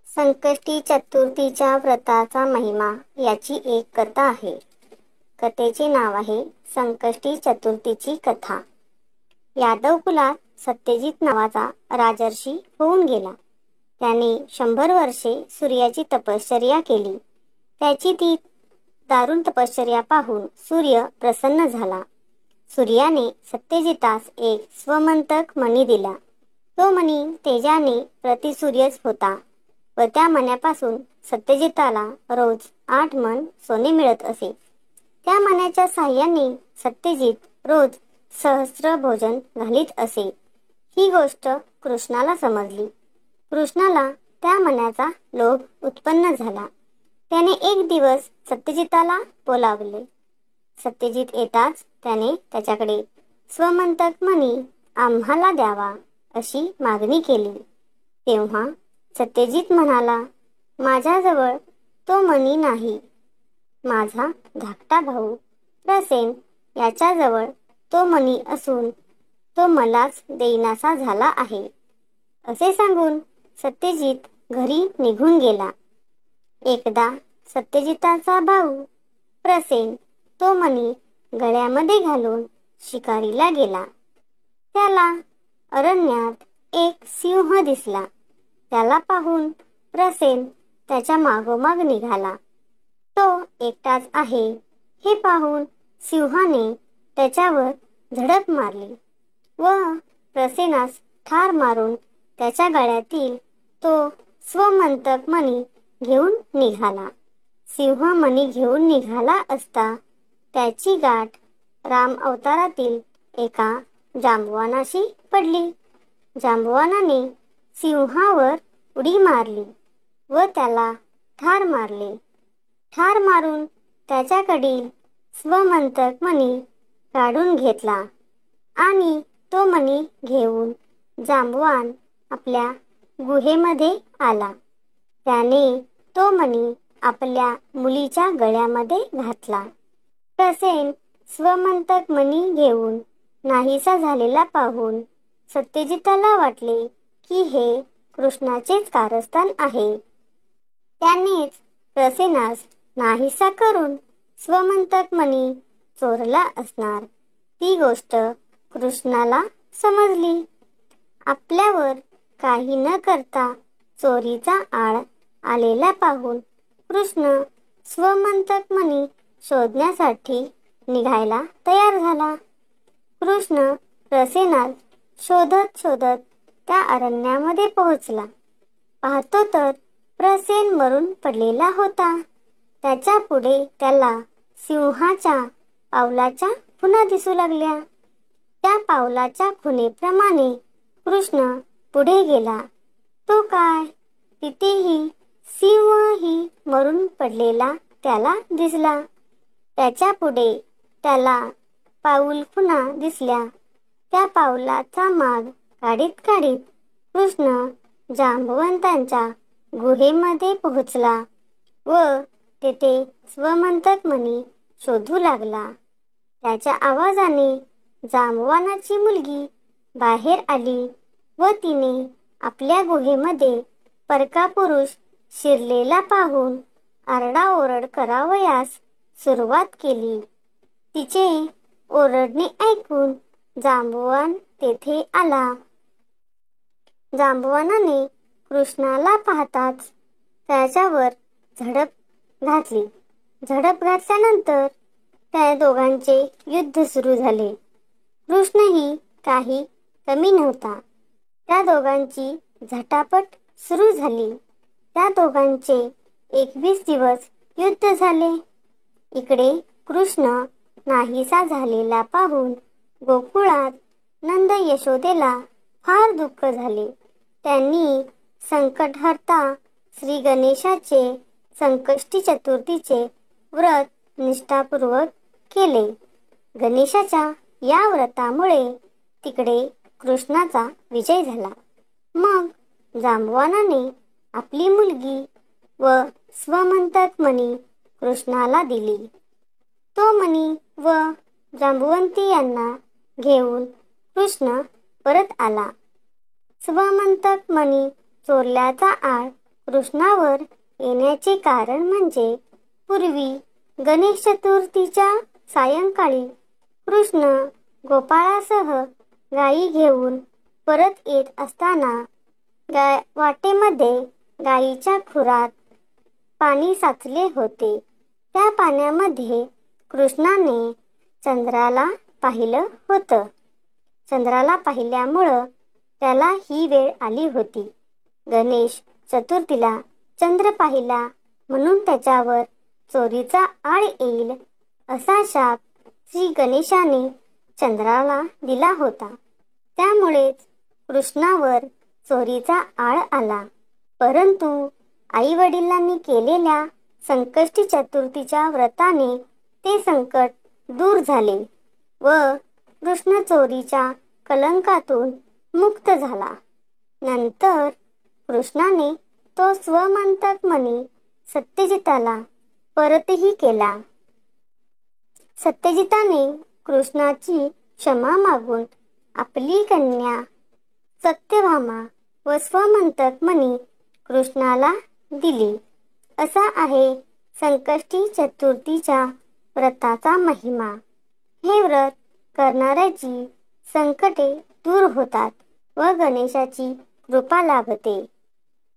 संकष्टी चतुर्थीच्या व्रताचा महिमा याची एक कथा आहे. कथेचे नाव आहे संकष्टी चतुर्थीची कथा. यादव कुलात सत्यजित नावाचा राजर्षी होऊन गेला. त्याने 100 वर्षे सूर्याची तपश्चर्या केली. त्याची ती दारुण तपश्चर्या पाहून सूर्य प्रसन्न झाला. सूर्याने सत्यजितास एक स्वमंतक मणी दिला. तो मणी तेजाने प्रतिसूर्यच होता व त्या मण्यापासून सत्यजिताला रोज 8 मन सोने मिळत असे. त्या मण्याच्या साह्याने सत्यजित रोज सहस्त्र भोजन घालीत असे. ही गोष्ट कृष्णाला समजली. कृष्णाला त्या मण्याचा लोभ उत्पन्न झाला. त्याने एक दिवस सत्यजिताला बोलावले. सत्यजित येताच त्याने त्याच्याकडे स्वमंतक मणी आम्हाला द्यावा अशी मागणी केली. तेव्हा सत्यजित म्हणाला, माझ्याजवळ तो मणी नाही. माझा धाकटा भाऊ प्रसेन याच्याजवळ तो मणी असून तो मलाच देईनासा झाला आहे. असे सांगून सत्यजित घरी निघून गेला. एकदा सत्यजिताचा भाऊ प्रसेन तो मणी गळ्यामध्ये घालून शिकारीला गेला. त्याला अरण्यात एक सिंह दिसला. त्याला पाहून प्रसेन त्याच्या मागोमाग निघाला. तो एकटाच आहे हे पाहून सिंहाने त्याच्यावर झडप मारली व प्रसेनास ठार मारून त्याच्या गळ्यातील तो स्वमंतक मणी घेऊन निघाला. सिंह मणी घेऊन निघाला असता त्याची गाठ राम अवतारातील एका जांबवानाशी पडली. जांबवानाने सिंहावर उडी मारली व त्याला ठार मारले. ठार मारून त्याच्याकडील स्वमंतक मणी काढून घेतला आणि तो मणी घेऊन जांबवान आपल्या गुहेमध्ये आला. त्याने तो मणी आपल्या मुलीच्या गळ्यामध्ये घातला. प्रसेन स्वमंतक मणी घेऊन नाहीसा झालेला पाहून सत्यजिताला वाटले की हे कृष्णाचेच कारस्थान आहे. त्यानेच प्रसेनास नाहीसा करून स्वमंतक मणी चोरला असणार. ती गोष्ट कृष्णाला समजली. आपल्यावर काही न करता चोरीचा आळ आलेला पाहून कृष्ण स्वमंतक मणी शोधण्यासाठी निघायला तयार झाला. कृष्ण प्रसेनास शोधत शोधत त्या अरण्यामध्ये पोहोचला. पाहतो तर प्रसेन मरून पडलेला होता. त्याच्या पुढे त्याला सिंहाच्या पावलाच्या खुणा दिसू लागल्या. त्या पावलाच्या खुणेप्रमाणे कृष्ण पुढे गेला. तो काय, तिथेही सिंहही मरून पडलेला त्याला दिसला. त्याच्या पुढे त्याला पाऊल खुणा दिसल्या. त्या पावलाचा माग काढीत काढीत कृष्ण जांबवंतांच्या गुहेमध्ये पोहोचला व तेथे स्वमंतक मणी शोधू लागला. त्याच्या आवाजाने जांबवानाची मुलगी बाहेर आली व तिने आपल्या गुहेमध्ये परका पुरुष शिरलेला पाहून आरडाओरड करावयास सुरुवात केली. तिचे ओरडणे ऐकून जांबवान तेथे आला. जांबवानाने कृष्णाला पाहताच त्याच्यावर झडप घातली. झडप घातल्यानंतर त्या दोघांचे युद्ध सुरू झाले. कृष्णही काही कमी नव्हता. त्या दोघांची झटापट सुरू झाली. त्या दोघांचे 21 दिवस युद्ध झाले. इकडे कृष्ण नाहीसा झालेला पाहून गोकुळात नंद यशोदेला फार दुःख झाले. त्यांनी संकटहर्ता श्री गणेशाचे संकष्टी चतुर्थीचे व्रत निष्ठापूर्वक केले. गणेशाच्या या व्रतामुळे तिकडे कृष्णाचा विजय झाला. मग जांबवानाने आपली मुलगी व स्वमंतक मणी कृष्णाला दिली. तो मणी व जांबवंती यांना घेऊन कृष्ण परत आला. स्वमंतक मणी चोरल्याचा आळ कृष्णावर येण्याचे कारण म्हणजे पूर्वी गणेश चतुर्थीच्या सायंकाळी कृष्ण गोपाळासह गायी घेऊन परत येत असताना वाटेमध्ये गायीच्या खुरात पाणी साचले होते. त्या पाण्यामध्ये कृष्णाने चंद्राला पाहिलं होतं. चंद्राला पाहिल्यामुळं त्याला ही वेळ आली होती. गणेश चतुर्थीला चंद्र पाहिला म्हणून त्याच्यावर चोरीचा आळ येईल असा शाप श्री गणेशाने चंद्राला दिला होता. त्यामुळेच कृष्णावर चोरीचा आळ आला. परंतु आई वडिलांनी केलेल्या संकष्टी चतुर्थीच्या व्रताने ते संकट दूर झाले व कृष्ण चोरीच्या कलंकातून मुक्त झाला. नंतर कृष्णाने तो स्वमंतक मणी सत्यजिताला परतही केला. सत्यजिताने कृष्णाची क्षमा मागून आपली कन्या सत्यभामा व स्वमंतक मणी कृष्णाला दिली. असा आहे संकष्टी चतुर्थीच्या व्रताचा महिमा. हे व्रत करणाऱ्याची संकटे दूर होतात व गणेशाची कृपा लाभते.